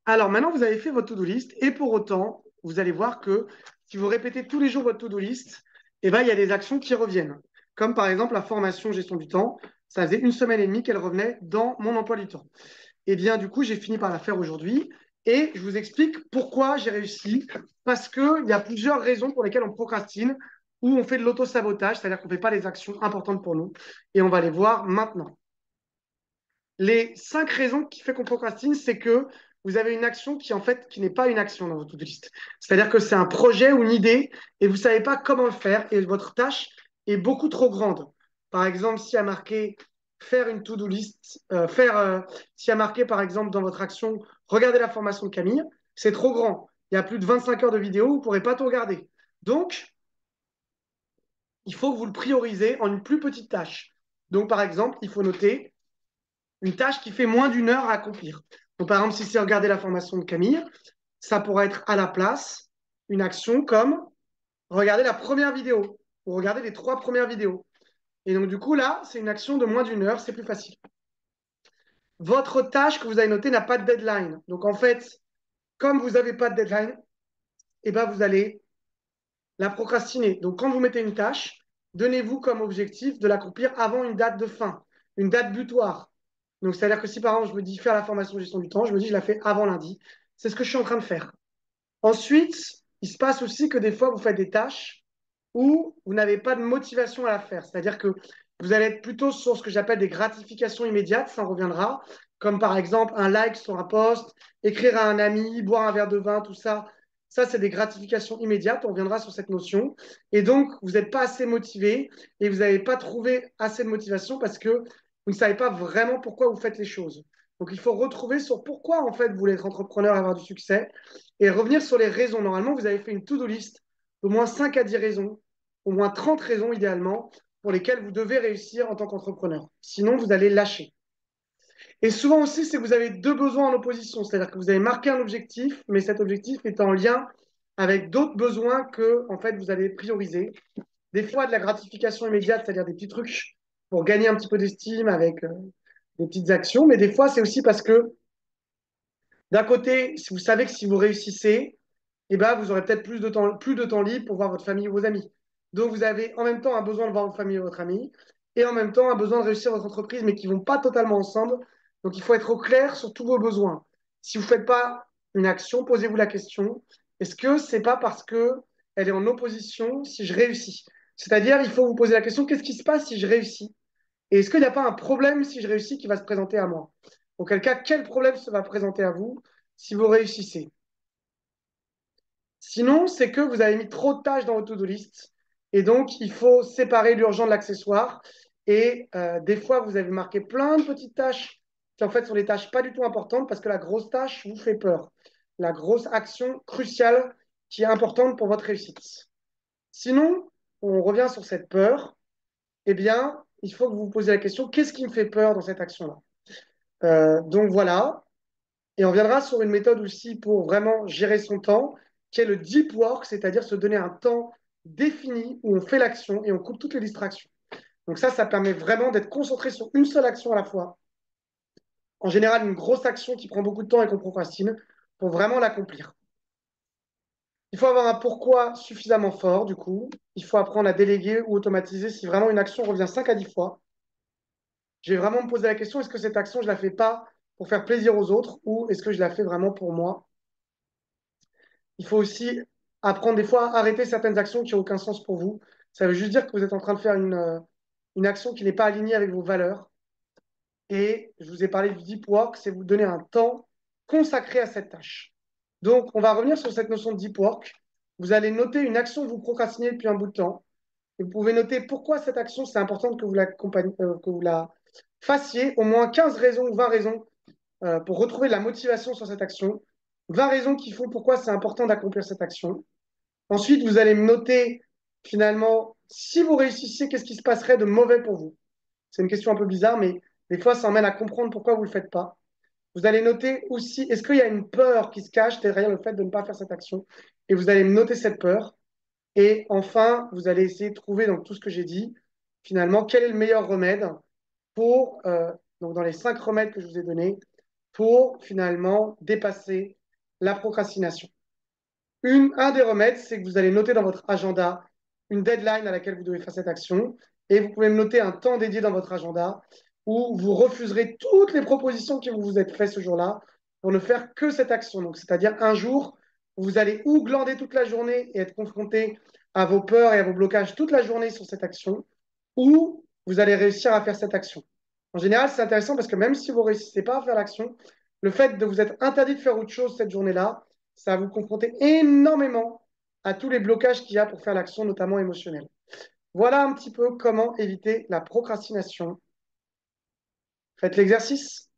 Alors maintenant, vous avez fait votre to-do list et pour autant, vous allez voir que si vous répétez tous les jours votre to-do list, eh ben, il y a des actions qui reviennent. Comme par exemple la formation gestion du temps. Ça faisait une semaine et demie qu'elle revenait dans mon emploi du temps. Eh bien, du coup, j'ai fini par la faire aujourd'hui et je vous explique pourquoi j'ai réussi. Parce qu'il y a plusieurs raisons pour lesquelles on procrastine ou on fait de l'auto-sabotage, c'est-à-dire qu'on ne fait pas les actions importantes pour nous. Et on va les voir maintenant. Les 5 raisons qui fait qu'on procrastine, c'est que vous avez une action qui en fait qui n'est pas une action dans votre to-do list. C'est-à-dire que c'est un projet ou une idée et vous ne savez pas comment le faire et votre tâche est beaucoup trop grande. Par exemple, s'il y a marqué faire une to-do list, s'il y a marqué par exemple dans votre action regarder la formation de Camille, c'est trop grand. Il y a plus de 25 heures de vidéo, vous ne pourrez pas tout regarder. Donc, il faut que vous le priorisez en une plus petite tâche. Donc, par exemple, il faut noter une tâche qui fait moins d'une heure à accomplir. Donc, par exemple, si c'est regarder la formation de Camille, ça pourrait être à la place une action comme regarder la première vidéo ou regarder les 3 premières vidéos. Et donc, du coup, là, c'est une action de moins d'une heure, c'est plus facile. Votre tâche que vous avez notée n'a pas de deadline. Donc, en fait, comme vous n'avez pas de deadline, eh ben, vous allez la procrastiner. Donc, quand vous mettez une tâche, donnez-vous comme objectif de l'accomplir avant une date de fin, une date butoir. Donc, c'est-à-dire que si par exemple, je me dis faire la formation gestion du temps, je me dis je la fais avant lundi. C'est ce que je suis en train de faire. Ensuite, il se passe aussi que des fois, vous faites des tâches où vous n'avez pas de motivation à la faire. C'est-à-dire que vous allez être plutôt sur ce que j'appelle des gratifications immédiates, ça en reviendra, comme par exemple un like sur un post, écrire à un ami, boire un verre de vin, tout ça. Ça, c'est des gratifications immédiates, on reviendra sur cette notion. Et donc, vous n'êtes pas assez motivé et vous n'avez pas trouvé assez de motivation parce que vous ne savez pas vraiment pourquoi vous faites les choses. Donc, il faut retrouver sur pourquoi, en fait, vous voulez être entrepreneur et avoir du succès et revenir sur les raisons. Normalement, vous avez fait une to-do list d'au moins 5 à 10 raisons, au moins 30 raisons idéalement, pour lesquelles vous devez réussir en tant qu'entrepreneur. Sinon, vous allez lâcher. Et souvent aussi, c'est que vous avez deux besoins en opposition. C'est-à-dire que vous avez marqué un objectif, mais cet objectif est en lien avec d'autres besoins que, en fait, vous allez prioriser. Des fois, de la gratification immédiate, c'est-à-dire des petits trucs pour gagner un petit peu d'estime avec des petites actions. Mais des fois, c'est aussi parce que, d'un côté, si vous savez que si vous réussissez, eh ben, vous aurez peut-être plus de temps libre pour voir votre famille ou vos amis. Donc, vous avez en même temps un besoin de voir votre famille et votre ami, et en même temps un besoin de réussir votre entreprise, mais qui ne vont pas totalement ensemble. Donc, il faut être au clair sur tous vos besoins. Si vous ne faites pas une action, posez-vous la question, est-ce que c'est pas parce que elle est en opposition si je réussis? C'est-à-dire, il faut vous poser la question, qu'est-ce qui se passe si je réussis? Et est-ce qu'il n'y a pas un problème si je réussis qui va se présenter à moi? Auquel cas, quel problème se va présenter à vous si vous réussissez? Sinon, c'est que vous avez mis trop de tâches dans votre to-do list. Et donc, il faut séparer l'urgent de l'accessoire. Et des fois, vous avez marqué plein de petites tâches qui, en fait, sont des tâches pas du tout importantes parce que la grosse tâche vous fait peur. La grosse action cruciale qui est importante pour votre réussite. Sinon, on revient sur cette peur. Eh bien, il faut que vous vous posiez la question, qu'est-ce qui me fait peur dans cette action-là? Donc voilà, et on viendra sur une méthode aussi pour vraiment gérer son temps, qui est le deep work, c'est-à-dire se donner un temps défini où on fait l'action et on coupe toutes les distractions. Donc ça permet vraiment d'être concentré sur une seule action à la fois. En général, une grosse action qui prend beaucoup de temps et qu'on procrastine pour vraiment l'accomplir. Il faut avoir un pourquoi suffisamment fort, du coup. Il faut apprendre à déléguer ou automatiser si vraiment une action revient 5 à 10 fois. Je vais vraiment me poser la question, est-ce que cette action, je ne la fais pas pour faire plaisir aux autres ou est-ce que je la fais vraiment pour moi? Il faut aussi apprendre des fois à arrêter certaines actions qui n'ont aucun sens pour vous. Ça veut juste dire que vous êtes en train de faire une action qui n'est pas alignée avec vos valeurs. Et je vous ai parlé du deep work, c'est vous donner un temps consacré à cette tâche. Donc, on va revenir sur cette notion de deep work. Vous allez noter une action que vous procrastinez depuis un bout de temps. Et vous pouvez noter pourquoi cette action, c'est important que vous la fassiez, au moins 15 raisons ou 20 raisons pour retrouver de la motivation sur cette action. 20 raisons qui font pourquoi c'est important d'accomplir cette action. Ensuite, vous allez me noter finalement, si vous réussissiez, qu'est-ce qui se passerait de mauvais pour vous? C'est une question un peu bizarre, mais des fois, ça emmène à comprendre pourquoi vous ne le faites pas. Vous allez noter aussi, est-ce qu'il y a une peur qui se cache derrière le fait de ne pas faire cette action? Et vous allez me noter cette peur. Et enfin, vous allez essayer de trouver dans tout ce que j'ai dit, finalement, quel est le meilleur remède pour, donc dans les 5 remèdes que je vous ai donnés, pour finalement dépasser la procrastination. Un des remèdes, c'est que vous allez noter dans votre agenda une deadline à laquelle vous devez faire cette action et vous pouvez noter un temps dédié dans votre agenda où vous refuserez toutes les propositions que vous vous êtes faites ce jour-là pour ne faire que cette action. Donc, c'est-à-dire un jour où vous allez ou glander toute la journée et être confronté à vos peurs et à vos blocages toute la journée sur cette action, ou vous allez réussir à faire cette action. En général, c'est intéressant parce que même si vous ne réussissez pas à faire l'action, le fait de vous être interdit de faire autre chose cette journée-là, ça va vous confronter énormément à tous les blocages qu'il y a pour faire l'action, notamment émotionnelle. Voilà un petit peu comment éviter la procrastination. Faites l'exercice.